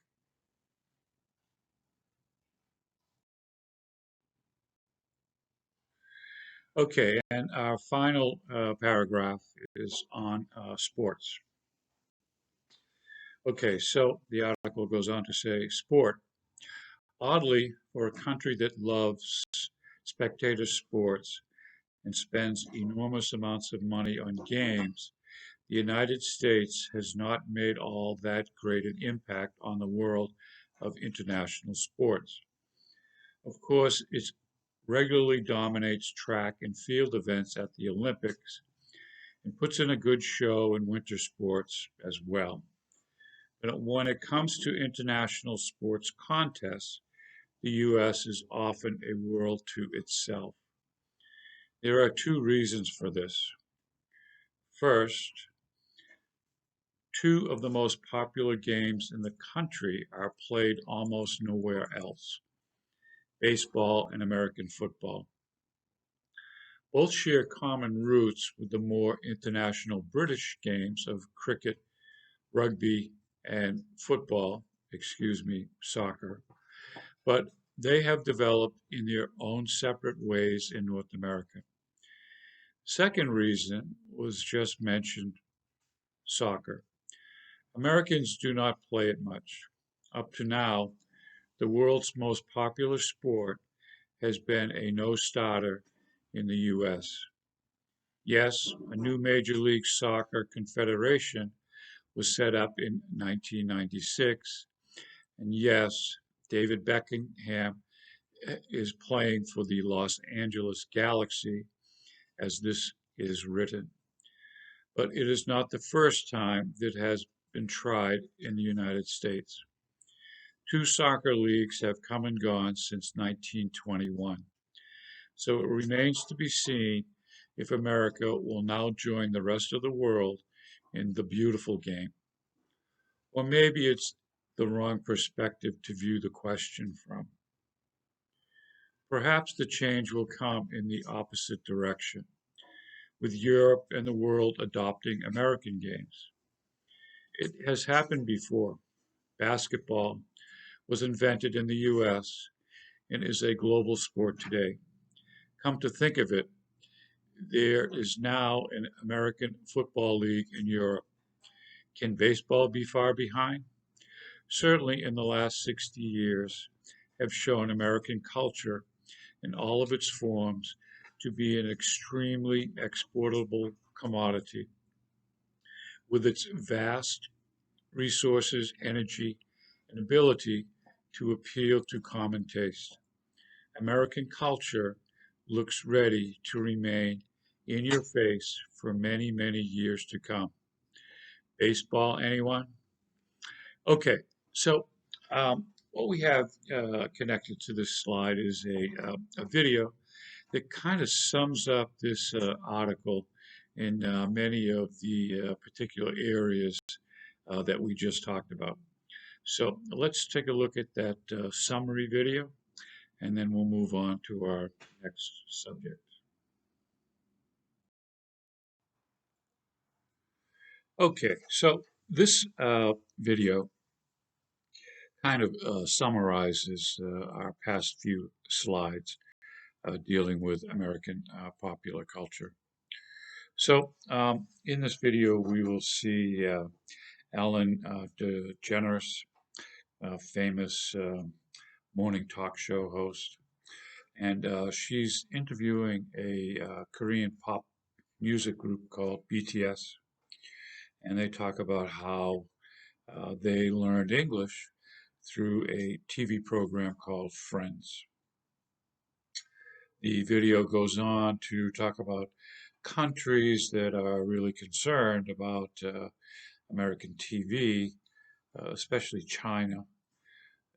Okay, and our final paragraph is on sports. Okay, so the article goes on to say sport. Oddly, for a country that loves spectator sports and spends enormous amounts of money on games, the United States has not made all that great an impact on the world of international sports. Of course, it regularly dominates track and field events at the Olympics and puts in a good show in winter sports as well. But when it comes to international sports contests, the U.S. is often a world to itself. There are two reasons for this. First, two of the most popular games in the country are played almost nowhere else: baseball and American football. Both share common roots with the more international British games of cricket, rugby, and football, excuse me, soccer, but they have developed in their own separate ways in North America. Second reason was just mentioned: soccer. Americans do not play it much. Up to now, the world's most popular sport has been a no-starter in the U.S. Yes, a new Major League Soccer confederation was set up in 1996, and yes, David Beckham is playing for the Los Angeles Galaxy as this is written. But it is not the first time that has been tried in the United States. Two soccer leagues have come and gone since 1921, so it remains to be seen if America will now join the rest of the world in the beautiful game. Or maybe it's the wrong perspective to view the question from. Perhaps the change will come in the opposite direction, with Europe and the world adopting American games. It has happened before. Basketball was invented in the US and is a global sport today. Come to think of it, there is now an American Football League in Europe. Can baseball be far behind? Certainly in the last 60 years have shown American culture in all of its forms to be an extremely exportable commodity with its vast resources, energy, and ability to appeal to common taste. American culture looks ready to remain in your face for many, many years to come. Baseball, anyone? Okay, so what we have connected to this slide is a video that kind of sums up this article in many of the particular areas that we just talked about. So let's take a look at that summary video, and then we'll move on to our next subject. Okay, so this video kind of summarizes our past few slides dealing with American popular culture. So in this video, we will see Ellen DeGeneres, famous morning talk show host, and she's interviewing a Korean pop music group called BTS, and they talk about how they learned English through a TV program called Friends. The video goes on to talk about countries that are really concerned about American TV, especially China,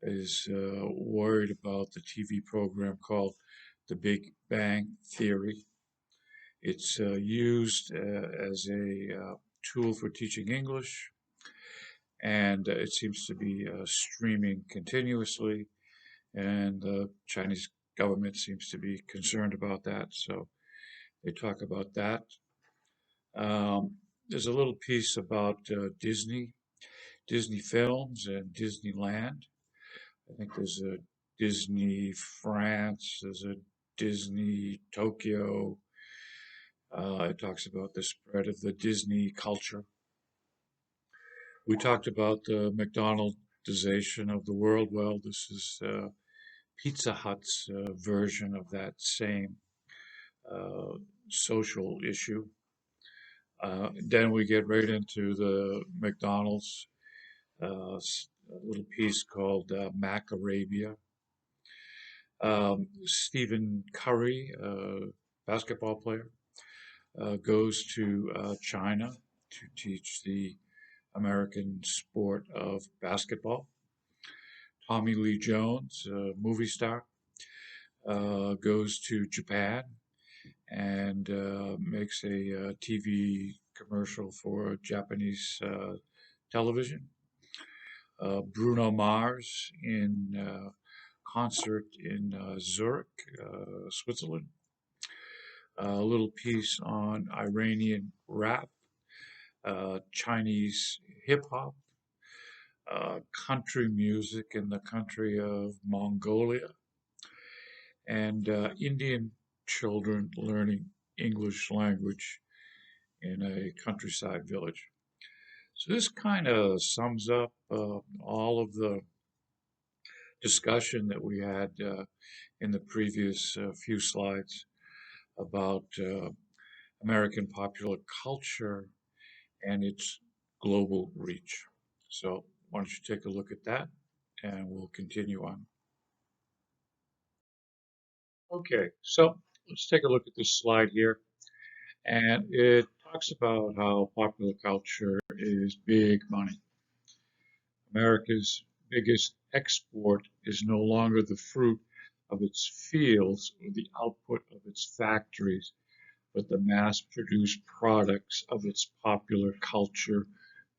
is worried about the TV program called The Big Bang Theory. It's used as a tool for teaching English, and it seems to be streaming continuously, and the Chinese government seems to be concerned about that, so they talk about that. There's a little piece about Disney films and Disneyland. I think there's a Disney France, there's a Disney Tokyo. It talks about the spread of the Disney culture. We talked about the McDonaldization of the world. Well, this is Pizza Hut's version of that same social issue. Then we get right into the McDonald's little piece called Mac Arabia. Stephen Curry, basketball player, goes to China to teach the American sport of basketball. Tommy Lee Jones, movie star, goes to Japan and makes a TV commercial for Japanese television. Bruno Mars in concert in Zurich, Switzerland. A little piece on Iranian rap, Chinese hip hop, country music in the country of Mongolia, and Indian children learning English language in a countryside village. So this kind of sums up all of the discussion that we had in the previous few slides about American popular culture and its global reach. So why don't you take a look at that and we'll continue on. Okay, so let's take a look at this slide here. And it talks about how popular culture is big money. America's biggest export is no longer the fruit of its fields or the output of its factories, but the mass-produced products of its popular culture,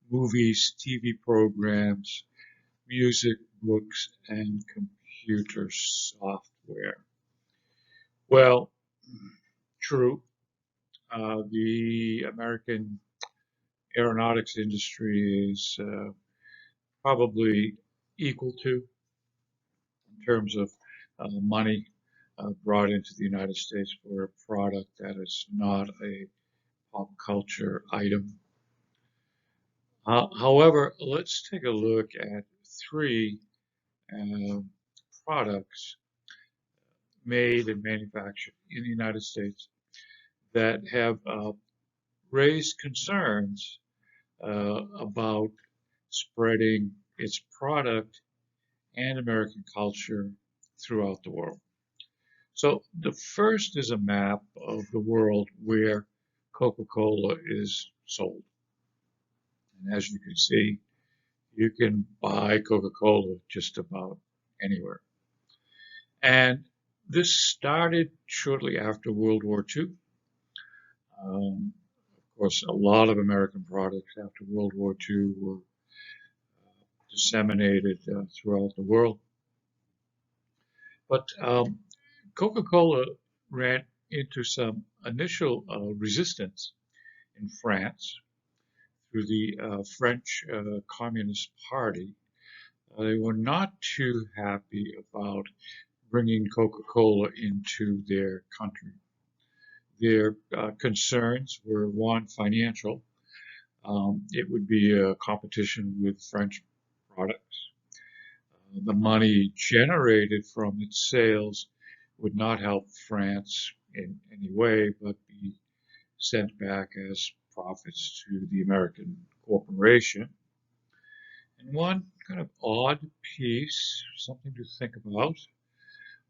movies, TV programs, music, books, and computer software. Well, true. The American aeronautics industry is probably equal to, in terms of money brought into the United States for a product that is not a pop culture item. However, let's take a look at three uh, products made and manufactured in the United States that have raised concerns about spreading its product and American culture throughout the world. So the first is a map of the world where Coca-Cola is sold. And as you can see, you can buy Coca-Cola just about anywhere. And this started shortly after World War II. Of course, a lot of American products after World War II were disseminated throughout the world. But Coca-Cola ran into some initial resistance in France through the French Communist Party. They were not too happy about bringing Coca-Cola into their country. Their concerns were, one, financial. It would be a competition with French products. The money generated from its sales would not help France in any way, but be sent back as profits to the American corporation. And one kind of odd piece, something to think about,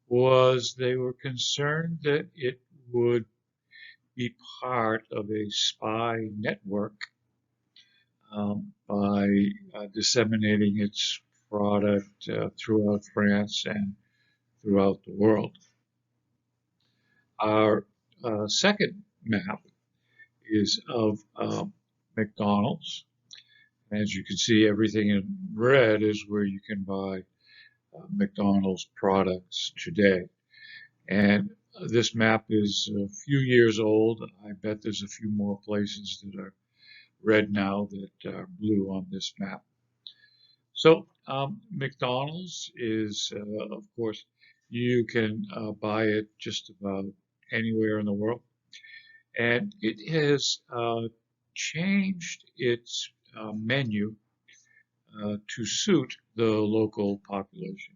was they were concerned that it would be part of a spy network by disseminating its product throughout France and throughout the world. Our second map is of McDonald's. As you can see, everything in red is where you can buy McDonald's products today. And this map is a few years old. I bet there's a few more places that are red now that are blue on this map. So McDonald's is, of course, you can buy it just about anywhere in the world. And it has changed its menu to suit the local population.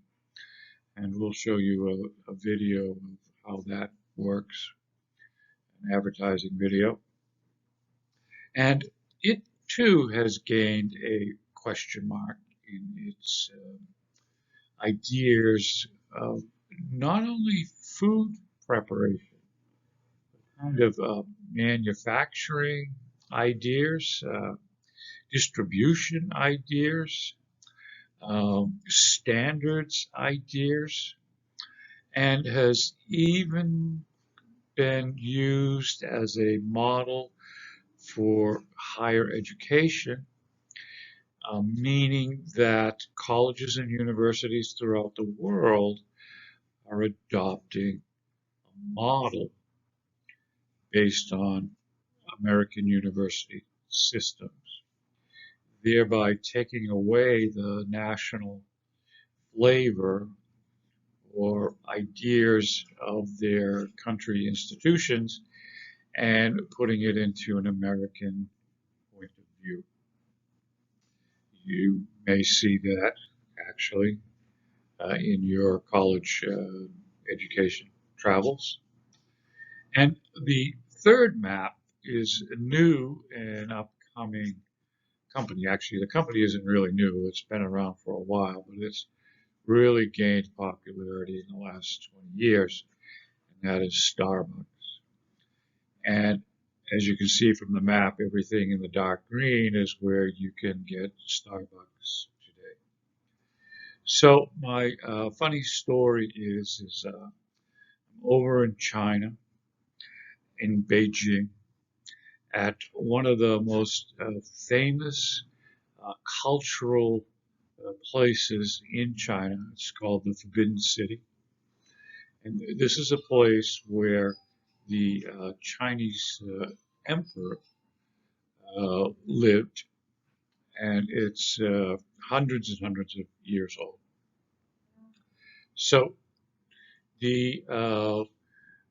And we'll show you a video of how that works, an advertising video. And it too has gained a question mark in its ideas of not only food preparation, but kind of manufacturing ideas, distribution ideas, standards ideas, and has even been used as a model for higher education, meaning that colleges and universities throughout the world are adopting a model based on American university systems, thereby taking away the national flavor or ideas of their country institutions and putting it into an American point of view. You may see that actually in your college education travels. And the third map is a new and upcoming company. Actually, the company isn't really new. It's been around for a while, but it's really gained popularity in the last 20 years, and that is Starbucks. And as you can see from the map, everything in the dark green is where you can get Starbucks today. So my funny story is over in China, in Beijing, at one of the most famous uh, cultural places in China. It's called the Forbidden City, and this is a place where the Chinese emperor lived, and it's hundreds and hundreds of years old. So the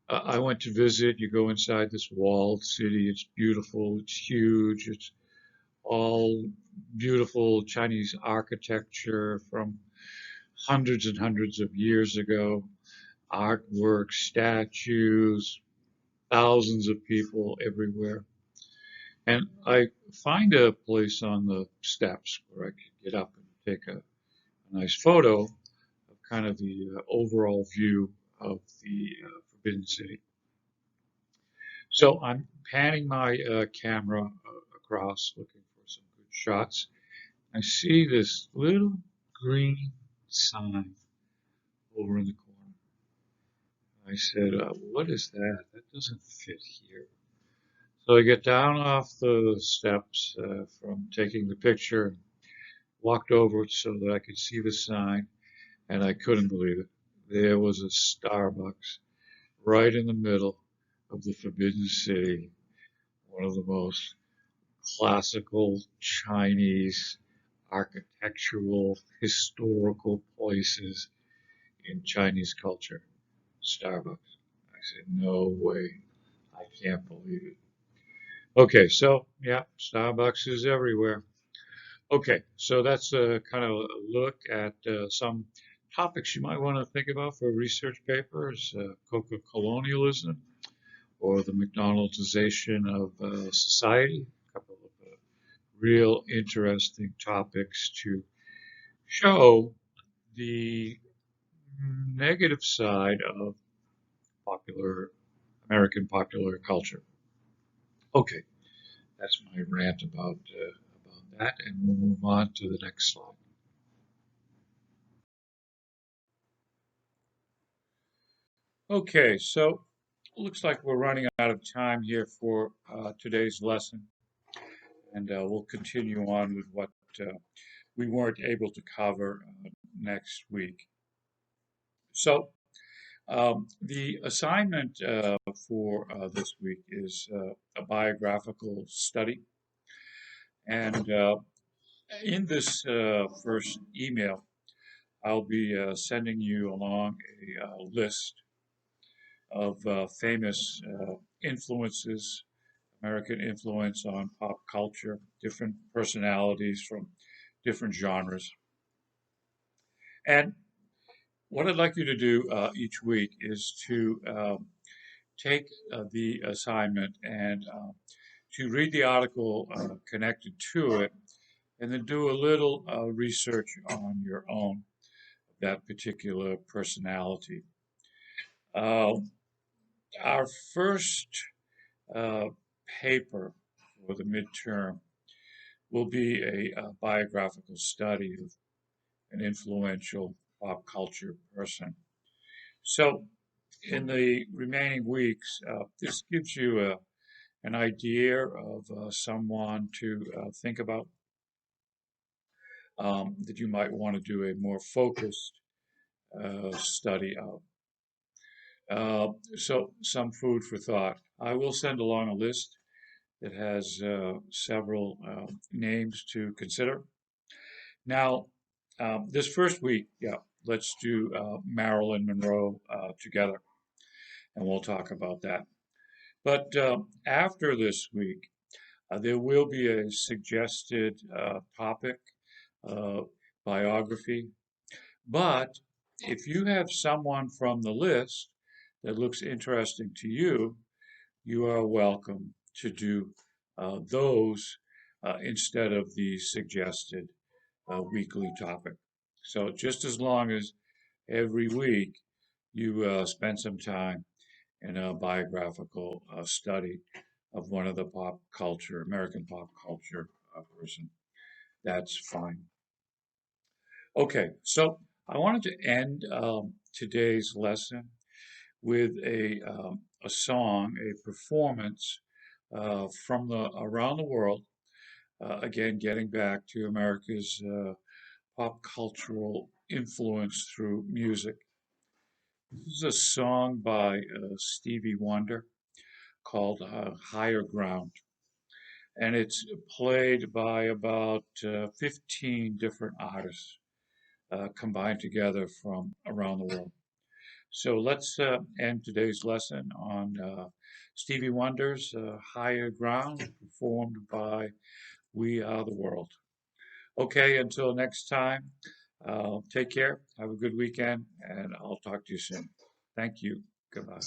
I went to visit. You go inside this walled city. It's beautiful. It's huge. It's all beautiful Chinese architecture from hundreds and hundreds of years ago. Artwork, statues, thousands of people everywhere. And I find a place on the steps where I could get up and take a nice photo of kind of the overall view of the Forbidden City. So I'm panning my camera across, looking for some good shots. I see this little green sign over in the corner. I said, "What is that? That doesn't fit here." So I get down off the steps from taking the picture, walked over it so that I could see the sign, and I couldn't believe it. There was a Starbucks right in the middle of the Forbidden City, one of the most classical Chinese architectural, historical places in Chinese culture. Starbucks. I said, no way. I can't believe it. Okay, so yeah, Starbucks is everywhere. Okay, so that's a kind of a look at some topics you might want to think about for research papers, Coca colonialism or the McDonaldization of society. A couple of real interesting topics to show the negative side of popular American popular culture. Okay, that's my rant about that, and we'll move on to the next slide. Okay, so looks like we're running out of time here for today's lesson, and we'll continue on with what we weren't able to cover next week. So the assignment for this week is a biographical study, and in this first email, I'll be sending you along a list of famous influences, American influence on pop culture, different personalities from different genres. And what I'd like you to do each week is to take the assignment and to read the article connected to it, and then do a little research on your own, that particular personality. Uh, our first uh, paper for the midterm will be a biographical study of an influential pop culture person. So, in the remaining weeks, this gives you an idea of someone to think about that you might want to do a more focused study of. So, some food for thought. I will send along a list that has several names to consider. Now, this first week, yeah, let's do Marilyn Monroe together, and we'll talk about that. But after this week, there will be a suggested topic, uh, biography. But if you have someone from the list that looks interesting to you, you are welcome to do those instead of the suggested weekly topic. So just as long as every week you spend some time in a biographical study of one of the pop culture, American pop culture person, that's fine. Okay, so I wanted to end today's lesson with a song, a performance from the around the world. Again, getting back to America's pop cultural influence through music. This is a song by Stevie Wonder called Higher Ground. And it's played by about 15 different artists combined together from around the world. So let's end today's lesson on Stevie Wonder's Higher Ground, performed by We Are the World. Okay, until next time, take care, have a good weekend, and I'll talk to you soon. Thank you. Goodbye.